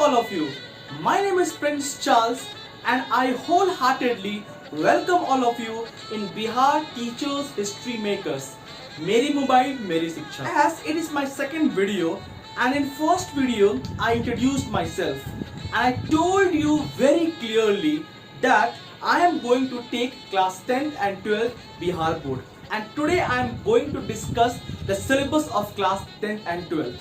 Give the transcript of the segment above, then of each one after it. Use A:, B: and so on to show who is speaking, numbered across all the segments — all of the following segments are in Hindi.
A: all of you. My name is Prince Charles and I wholeheartedly welcome all of you in Bihar Teachers History Makers. Meri Mobile, Meri Shiksha. As it is my second video and in first video I introduced myself and I told you very clearly that I am going to take class 10th and 12th Bihar board. And today I am going to discuss the syllabus of class 10th and 12th.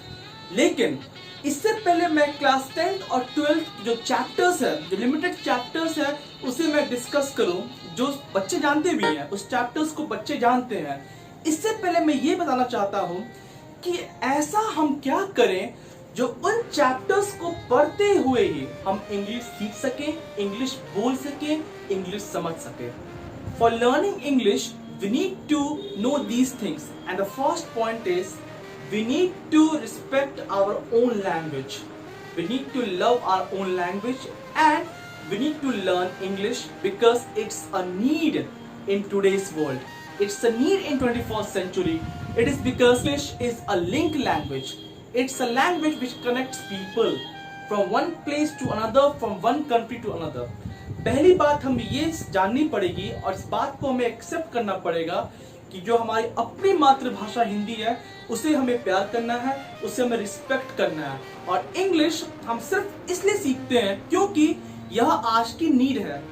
A: लेकिन इससे पहले मैं क्लास 10th और 12th जो चैप्टर्स है, जो लिमिटेड चैप्टर्स है, उसे मैं डिस्कस करूं, जो बच्चे जानते भी हैं, उस चैप्टर्स को बच्चे जानते हैं। इससे पहले मैं ये बताना चाहता हूं कि ऐसा हम क्या करें जो उन चैप्टर्स को पढ़ते हुए ही हम इंग्लिश सीख सकें, इंग्लिश बोल सकें, इंग्लिश समझ सकें। For learning English we need to know these things, and the first point is we need to respect our own language. We need to love our own language and we need to learn English because it's a need in today's world. It's a need in 21st century. It is because English is a link language. It's a language which connects people from one place to another, from one country to another. पहली बात हम ये जाननी पड़ेगी और इस बात को हमें एक्सेप्ट करना पड़ेगा कि जो हमारी अपनी मातृभाषा हिंदी है उसे हमें प्यार करना है, उसे हमें रिस्पेक्ट करना है। और इंग्लिश हम सिर्फ इसलिए सीखते हैं क्योंकि यह आज की नीड है,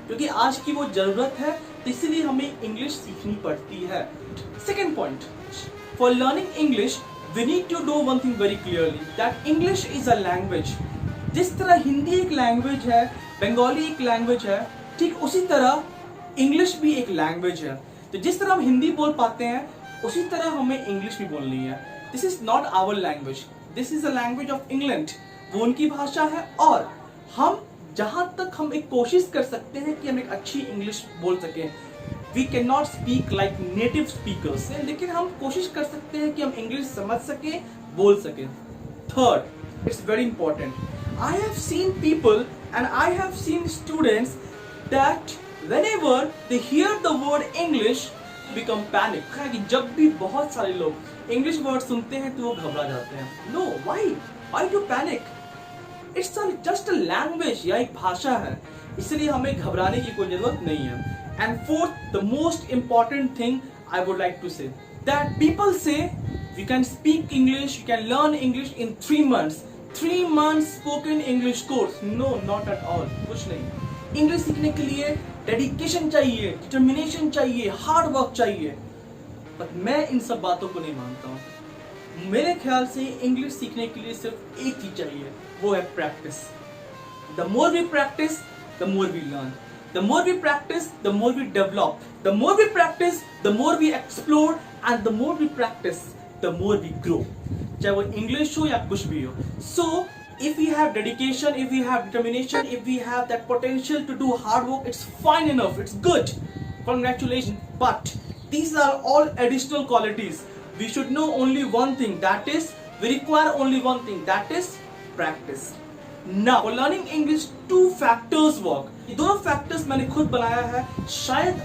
A: क्योंकि आज की वो जरूरत है, तो इसीलिए हमें इंग्लिश सीखनी पड़ती है। Second point, for learning English we need to know one thing very clearly, that English is a language. जिस तरह हिंदी एक लैंग्वेज है, बंगाली एक लैंग्वेज है, ठीक उसी तरह इंग्लिश भी एक लैंग्वेज है। तो जिस तरह हम हिंदी बोल पाते हैं उसी तरह हमें इंग्लिश भी बोलनी है। This is not our language, this is a language of England. वो उनकी भाषा है और हम जहां तक हम एक कोशिश कर सकते हैं कि हम एक अच्छी इंग्लिश बोल सकें। We can not speak like native speakers, लेकिन हम कोशिश कर सकते हैं कि हम इंग्लिश समझ सकें, बोल सकें। Third, it's very important. I have seen people and I have seen students that whenever they hear the word English become panic. कि जब भी बहुत सारे लोग इंग्लिश वर्ड सुनते हैं तो वो घबरा जाते हैं। No, why to panic? It's just a language, या एक भाषा है, इसलिए हमें घबराने की कोई जरूरत नहीं है। And fourth, the most important thing I would like to say that people say you can speak English, you can learn English in 3 months. 3 months spoken English course. No, not at all. कुछ नहीं। इंग्लिश सीखने के लिए डेडिकेशन चाहिए, डिटर्मिनेशन चाहिए, हार्ड वर्क चाहिए। पर मैं इन सब बातों को नहीं मानता हूँ। मेरे ख्याल से इंग्लिश सीखने के लिए सिर्फ एक चीज चाहिए, वो है practice. The more we practice, the more we learn. The more we practice, the more we develop. The more we practice, the more we explore, and the more we practice, the more we grow. चाहे वो इंग्लिश हो या कुछ भी हो। So if we have dedication, if we have determination, if we have that potential to do hard work, it's fine enough, it's good, congratulations. But these are all additional qualities. We should know only one thing, that is we require only one thing, that is practice. Now for learning English, 2 factors work. ये दोनों फैक्टर्स मैंने खुद बनाया है, शायद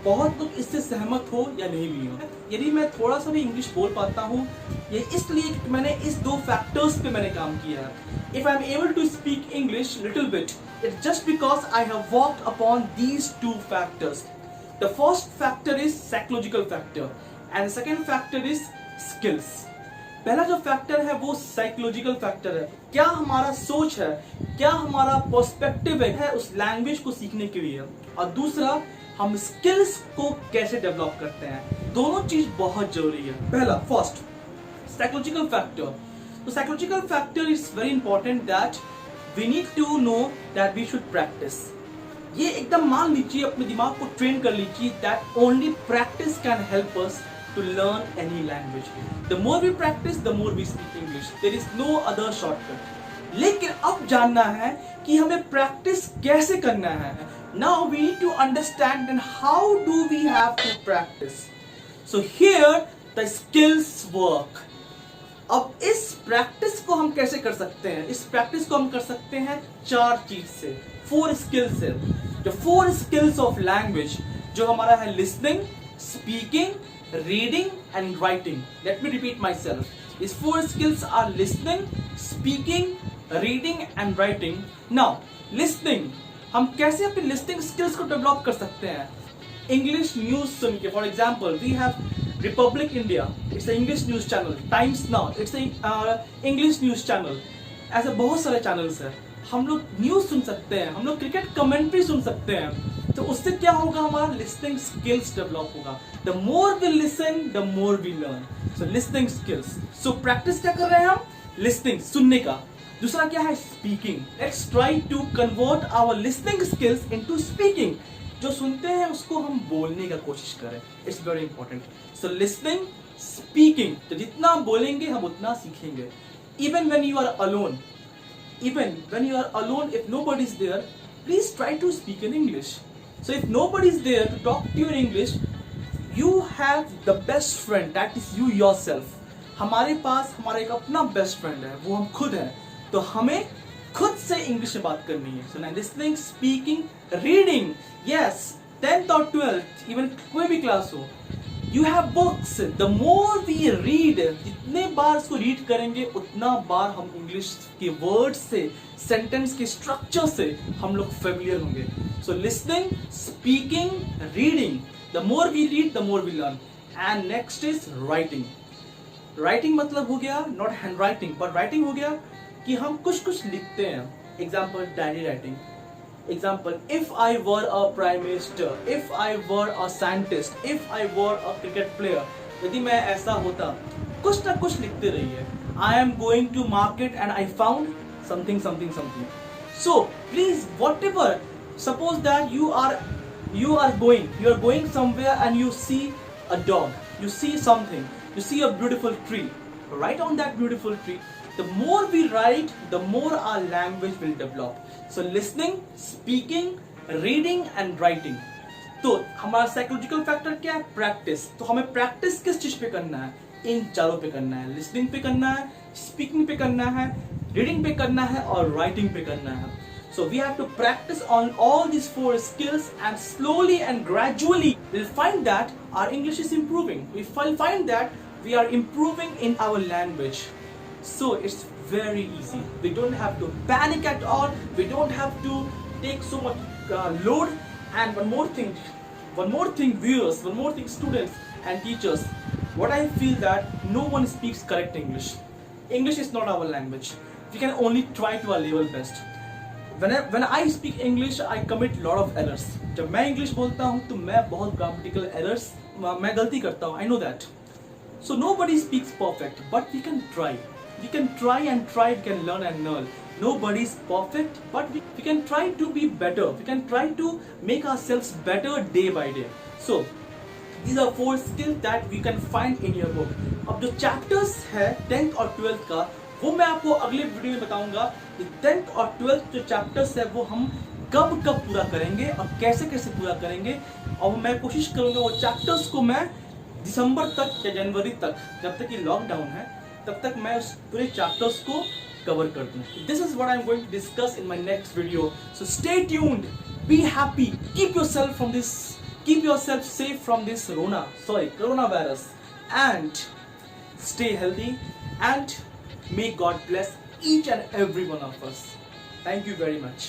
A: बहुत लोग इससे सहमत हो या नहीं भी हो। यदि मैं थोड़ा सा भी इंग्लिश बोल पाता हूँ ये इसलिए कि मैंने इस 2 फैक्टर्स पे मैंने काम किया है। If I am able to speak English little bit, it's just because I have worked upon these 2 factors. The first factor is psychological factor and the second factor is skills. पहला जो फैक्टर है वो साइकोलॉजिकल फैक्टर है, क्या हमारा सोच है, क्या हमारा पर्सपेक्टिव है उस लैंग्वेज को सीखने के लिए, और दूसरा हम स्किल्स को कैसे डेवलप करते हैं। दोनों चीज बहुत जरूरी है। पहला, फर्स्ट, साइकोलॉजिकल फैक्टर। तो psychological factor is very important that we need to know that we should practice. ये एकदम मान लीजिए, अपने दिमाग को ट्रेन कर लीजिए that only practice can help us to learn any language. The more we practice, the more we speak English. There is no other shortcut. लेकिन अब जानना है कि हमें प्रैक्टिस कैसे करना है। Now we need to understand and how do we have to practice. So here the skills work. अब इस प्रैक्टिस को हम कैसे कर सकते हैं? इस प्रैक्टिस को हम कर सकते हैं 4 चीज से, 4 स्किल्स से। जो 4 स्किल्स ऑफ लैंग्वेज जो हमारा है listening, speaking, reading and writing. Let me repeat myself. These 4 skills are listening, speaking, reading and writing. Now listening, हम कैसे अपनी लिसनिंग स्किल्स को डेवलप कर सकते हैं? इंग्लिश न्यूज सुन के, for example we have Republic India, it's English news channel. Times Now, it's English news channel. ऐसे बहुत सारे चैनल्स हैं. हम लोग न्यूज सुन सकते हैं, हम लोग क्रिकेट कमेंट्री सुन सकते हैं. तो उससे क्या होगा? हमारा लिसनिंग स्किल्स डेवलप होगा. The more we listen the more we learn. So listening skills. So practice क्या कर रहे हैं हम? लिसनिंग, सुनने का. दूसरा क्या है? Speaking. Let's try to convert our listening skills into speaking. जो सुनते हैं उसको हम बोलने का कोशिश करें. It's very important. So listening, speaking. तो जितना हम बोलेंगे हम उतना सीखेंगे. Even when you are alone, if nobody is there, please try to speak in English. So if nobody is there to talk to you in English, you have the best friend, that is you yourself. हमारे पास हमारा एक अपना बेस्ट फ्रेंड है, वो हम खुद हैं. तो हमें खुद से इंग्लिश में बात करनी है. So now listening, speaking, reading. Yes, 10th और 12th, even कोई भी क्लास हो, You have books. The more we read, जितने बार इसको रीड करेंगे उतना बार हम इंग्लिश के वर्ड से, सेंटेंस के स्ट्रक्चर से हम लोग फेमिलियर होंगे. So listening, speaking, reading. The more we read the more we learn. And next is writing. Writing मतलब हो गया not handwriting, but writing हो गया कि हम कुछ लिखते हैं. Example diary writing. Example, if I were a prime minister, if I were a scientist, if I were a cricket player. यदि मैं ऐसा होता, कुछ ना कुछ लिखते रहिए. I am going to market and I found something. So please, whatever, suppose that you are going somewhere and you see a dog, you see something, you see a beautiful tree. Write on that beautiful tree. The more we write, the more our language will develop. So listening, speaking, reading and writing. तो हमारा साइकोलॉजिकल फैक्टर क्या है? प्रैक्टिस. तो हमें प्रैक्टिस किस चीज पे करना है? इन चारों पे करना है. लिसनिंग पे करना है, स्पीकिंग पे करना है, रीडिंग पे करना है और राइटिंग पे करना है. So we have to practice on all these 4 skills, and slowly and gradually we'll find that our English is improving. We will find that we are improving in our language. So it's very easy. We don't have to panic at all. We don't have to take so much load. And one more thing, viewers, one more thing, students and teachers. What I feel that no one speaks correct English. English is not our language. We can only try to our level best. When I speak English, I commit lot of errors. जब मैं English बोलता हूँ तो मैं बहुत grammatical errors, मैं गलती करता हूँ. I know that. So nobody speaks perfect, but we can try. We can try and try, we can learn and learn. Nobody is perfect, but we can try to be better. We can try to make ourselves better day by day. So these are 4 skills that we can find in your book. अब जो chapters है 10th और 12th का, वो मैं आपको अगले वीडियो में बताऊंगा कि 10th और 12th जो chapters है वो हम कब पूरा करेंगे और कैसे पूरा करेंगे. और मैं कोशिश करूंगा वो chapters को मैं दिसंबर तक या जनवरी तक, जब तक कि लॉकडाउन है, तब तक मैं उस पूरे चैप्टर्स को कवर कर दूं. This is what I am going to discuss in my next video. So stay tuned, be happy, keep yourself safe from this corona virus, and stay healthy, and may God bless each and every one of us. Thank you very much.